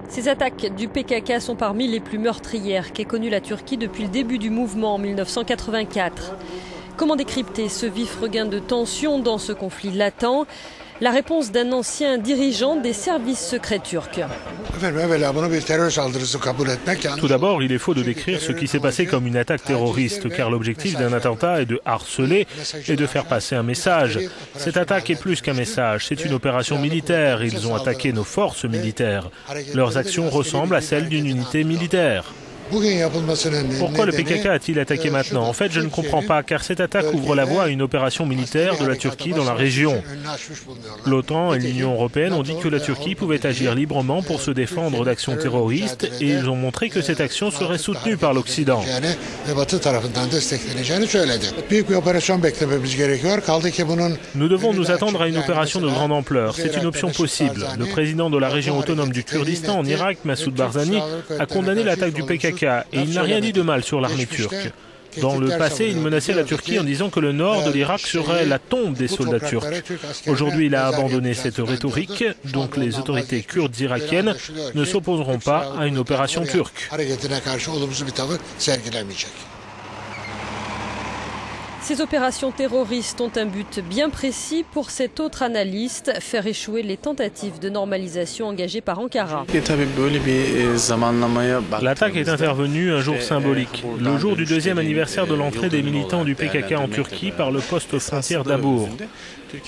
Ces attaques du PKK sont parmi les plus meurtrières qu'ait connu la Turquie depuis le début du mouvement en 1984. Comment décrypter ce vif regain de tension dans ce conflit latent? La réponse d'un ancien dirigeant des services secrets turcs. Tout d'abord, il est faux de décrire ce qui s'est passé comme une attaque terroriste, car l'objectif d'un attentat est de harceler et de faire passer un message. Cette attaque est plus qu'un message, c'est une opération militaire. Ils ont attaqué nos forces militaires. Leurs actions ressemblent à celles d'une unité militaire. Pourquoi le PKK a-t-il attaqué maintenant? En fait, je ne comprends pas, car cette attaque ouvre la voie à une opération militaire de la Turquie dans la région. L'OTAN et l'Union européenne ont dit que la Turquie pouvait agir librement pour se défendre d'actions terroristes et ils ont montré que cette action serait soutenue par l'Occident. Nous devons nous attendre à une opération de grande ampleur. C'est une option possible. Le président de la région autonome du Kurdistan en Irak, Massoud Barzani, a condamné l'attaque du PKK. Et il n'a rien dit de mal sur l'armée turque. Dans le passé, il menaçait la Turquie en disant que le nord de l'Irak serait la tombe des soldats turcs. Aujourd'hui, il a abandonné cette rhétorique, donc les autorités kurdes irakiennes ne s'opposeront pas à une opération turque. Ces opérations terroristes ont un but bien précis pour cet autre analyste, faire échouer les tentatives de normalisation engagées par Ankara. L'attaque est intervenue un jour symbolique, le jour du deuxième anniversaire de l'entrée des militants du PKK en Turquie par le poste frontière d'Abour.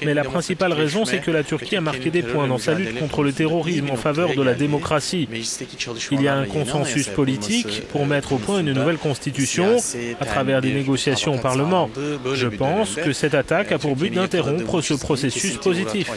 Mais la principale raison, c'est que la Turquie a marqué des points dans sa lutte contre le terrorisme en faveur de la démocratie. Il y a un consensus politique pour mettre au point une nouvelle constitution à travers des négociations au Parlement. Je pense que cette attaque a pour but d'interrompre ce processus positif.